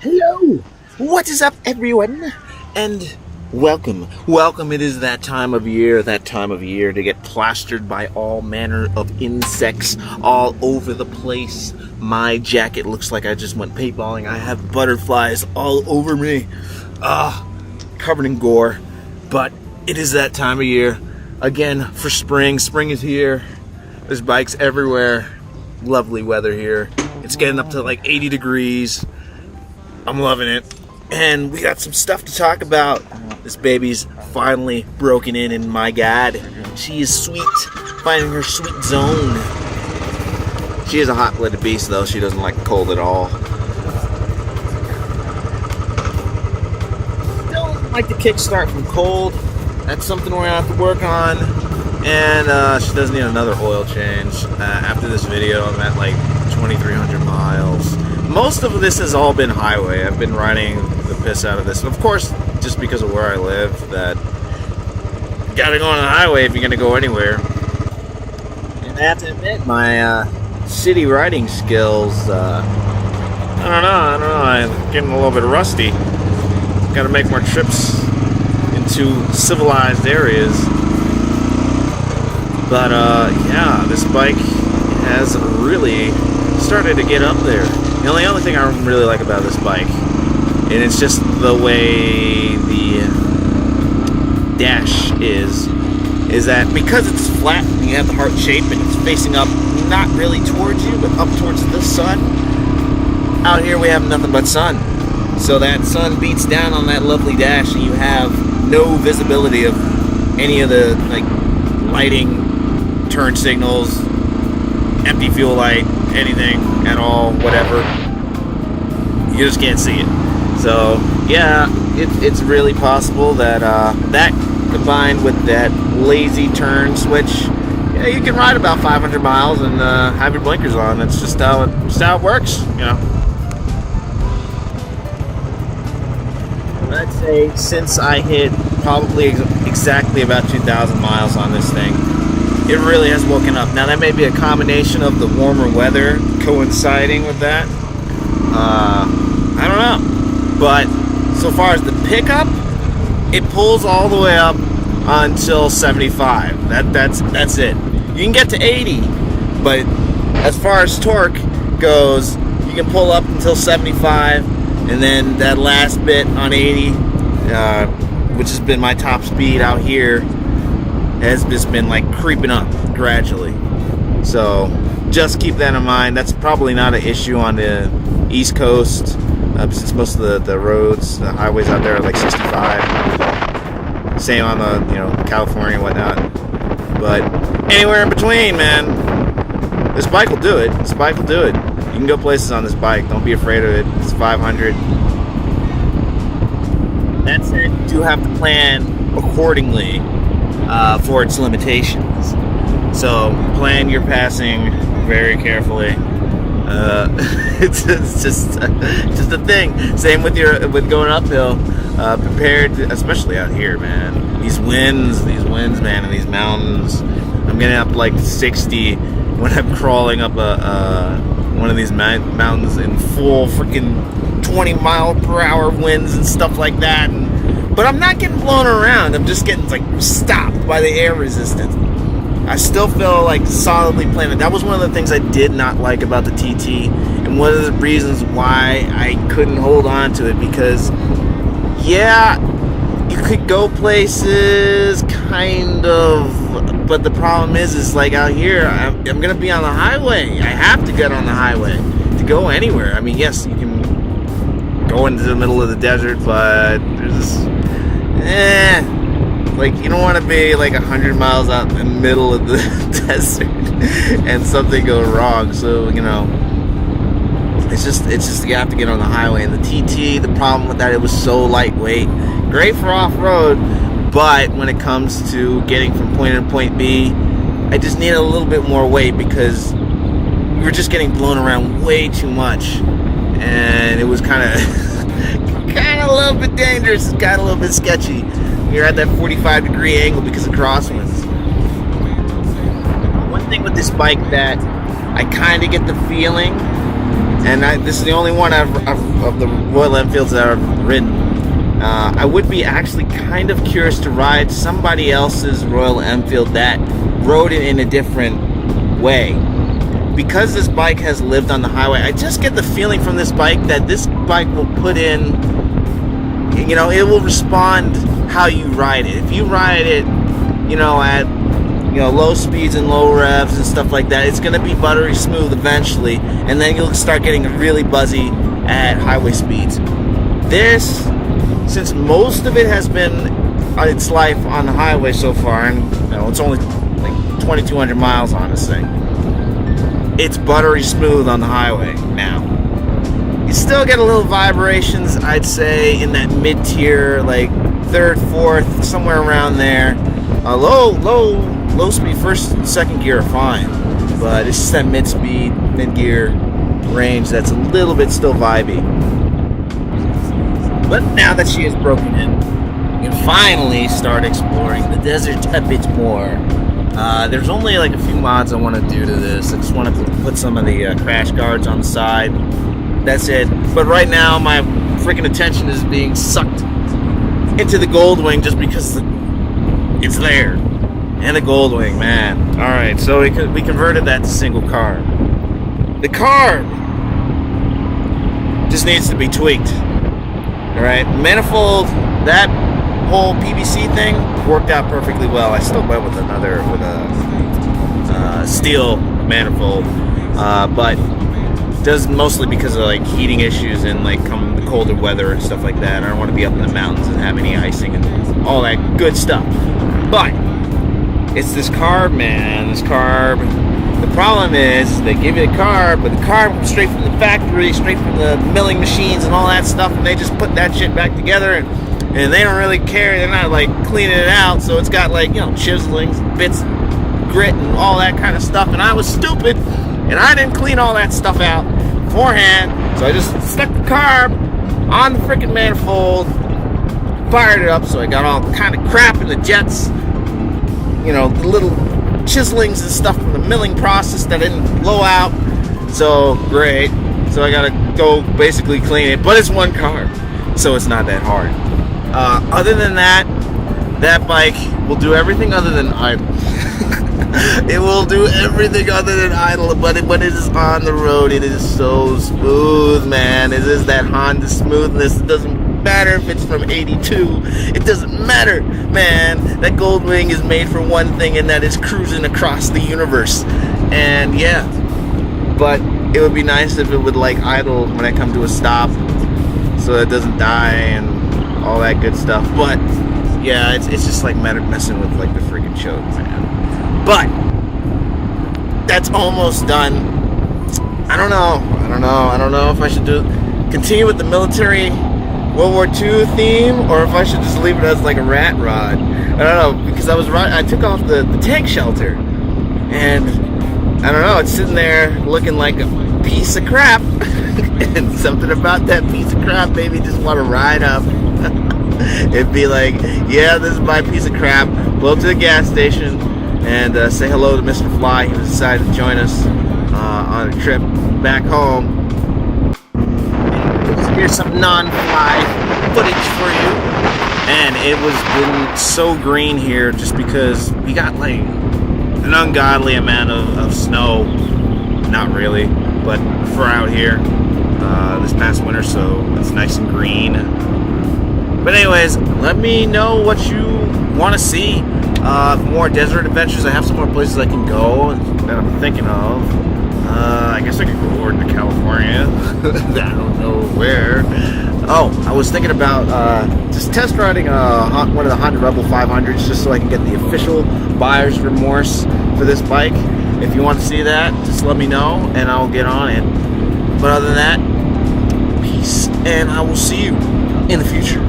Hello! What is up, everyone? And welcome. It is that time of year to get plastered by all manner of insects all over the place. My jacket looks like I just went paintballing. I have butterflies all over me. Covered in gore. But it is that time of year. Again, for spring. Spring is here. There's bikes everywhere. Lovely weather here. It's getting up to like 80 degrees. I'm loving it. And we got some stuff to talk about. This baby's finally broken in my God. She is sweet. Finding her sweet zone. She is a hot-blooded beast, though. She doesn't like cold at all. Don't like the kickstart from cold. That's something we're going to have to work on. And she does need another oil change. After this video, I'm at like 2,300 miles. Most of this has all been highway. I've been riding the piss out of this. And of course, just because of where I live, that you gotta go on the highway if you're gonna go anywhere. And I have to admit, my city riding skills, I don't know, I'm getting a little bit rusty. Gotta make more trips into civilized areas. But yeah, this bike has really started to get up there. The only other thing I really like about this bike, and it's just the way the dash is that because it's flat and you have the heart shape and it's facing up, not really towards you, but up towards the sun, out here we have nothing but sun. So that sun beats down on that lovely dash and you have no visibility of any of the like lighting, turn signals, empty fuel light, anything at all, whatever. You just can't see it. So yeah, it's really possible that that combined with that lazy turn switch, yeah, you can ride about 500 miles and have your blinkers on. That's just how it works, you know. I'd say since I hit probably exactly about 2,000 miles on this thing, it really has woken up. Now that may be a combination of the warmer weather coinciding with that. I don't know. But so far as the pickup, it pulls all the way up until 75. That's it. You can get to 80, but as far as torque goes, you can pull up until 75, and then that last bit on 80, which has been my top speed out here, has just been like creeping up gradually. So just keep that in mind. That's probably not an issue on the East Coast, since most of the roads, the highways out there are like 65. Same on the California and whatnot. But anywhere in between, man, this bike will do it. This bike will do it. You can go places on this bike. Don't be afraid of it. It's 500. That said, you do have to plan accordingly for its limitations. So plan your passing very carefully. It's just a thing. Same with going uphill. Prepared, especially out here, man. These winds, man, in these mountains. I'm getting up like 60 when I'm crawling up one of these mountains in full freaking 20 mile per hour winds and stuff like that. But I'm not getting blown around. I'm just getting like stopped by the air resistance. I still feel like solidly planted. That was one of the things I did not like about the TT, and one of the reasons why I couldn't hold on to it, because yeah, you could go places kind of, but the problem is like out here, I'm gonna be on the highway. I have to get on the highway to go anywhere. I mean, yes, you can go into the middle of the desert, but there's this like, you don't want to be like 100 miles out in the middle of the desert and something goes wrong. So, it's just you have to get on the highway. And the TT, the problem with that, it was so lightweight. Great for off-road, but when it comes to getting from point A to point B, I just need a little bit more weight because we were just getting blown around way too much. And it was kind of a little bit dangerous. It got a little bit sketchy. You're at that 45-degree angle because of crosswinds. One thing with this bike that I kind of get the feeling and this is the only one of the Royal Enfields that I've ridden. I would be actually kind of curious to ride somebody else's Royal Enfield that rode it in a different way. Because this bike has lived on the highway, I just get the feeling from this bike that this bike will put in, you know, it will respond how you ride it. If you ride it, you know, at, you know, low speeds and low revs and stuff like that, it's going to be buttery smooth eventually, and then you'll start getting really buzzy at highway speeds. This, since most of it has been its life on the highway so far, and you know, it's only like 2,200 miles on this thing, it's buttery smooth on the highway now. You still get a little vibrations, I'd say, in that mid-tier, like third, fourth, somewhere around there. Low speed, first and second gear are fine, but it's just that mid-speed, mid-gear range that's a little bit still vibey. But now that she is broken in, you can finally start exploring the desert a bit more. There's only like a few mods I want to do to this. I just want to put some of the crash guards on the side. That's it. But right now, my freaking attention is being sucked into the Goldwing just because it's there. And the Goldwing, man. Alright, so we converted that to single carb. The carb just needs to be tweaked. Alright, manifold, that whole PVC thing worked out perfectly well. I still went with a steel manifold, but does mostly because of like heating issues and like come the colder weather and stuff like that. I don't want to be up in the mountains and have any icing and all that good stuff. But it's this carb, man. This carb. The problem is they give you the carb, but the carb comes straight from the factory, straight from the milling machines and all that stuff, and they just put that shit back together, and they don't really care. They're not like cleaning it out, so it's got like, you know, chiselings, bits, grit, and all that kind of stuff. And I was stupid, and I didn't clean all that stuff out beforehand, so I just stuck the carb on the freaking manifold, fired it up, so I got all kind of crap in the jets, you know, the little chiselings and stuff from the milling process that didn't blow out. So great. So I gotta go basically clean it, but it's one carb, so it's not that hard. Other than that, that bike will do everything other than idle. It will do everything other than idle, but when it is on the road, it is so smooth, man. It is that Honda smoothness. It doesn't matter if it's from 82. It doesn't matter, man. That Goldwing is made for one thing, and that is cruising across the universe. And yeah, but it would be nice if it would like idle when I come to a stop, so it doesn't die and all that good stuff. But yeah, it's just like messing with like the freaking choke, man. But that's almost done. I don't know if I should continue with the military World War II theme, or if I should just leave it as like a rat rod. I don't know, because I took off the tank shelter, and I don't know, it's sitting there looking like a piece of crap. And something about that piece of crap made me just want to ride up. It'd be like, yeah, this is my piece of crap. Pull up to the gas station and say hello to Mr. Fly. He decided to join us on a trip back home. Here's some non-fly footage for you. And it was been so green here just because we got like an ungodly amount of snow. Not really, but for out here this past winter, so it's nice and green. But anyways, let me know what you want to see. More desert adventures. I have some more places I can go that I'm thinking of. I guess I could go over to California. I don't know where. Oh, I was thinking about just test riding one of the Honda Rebel 500s just so I can get the official buyer's remorse for this bike. If you want to see that, just let me know and I'll get on it. But other than that, peace, and I will see you in the future.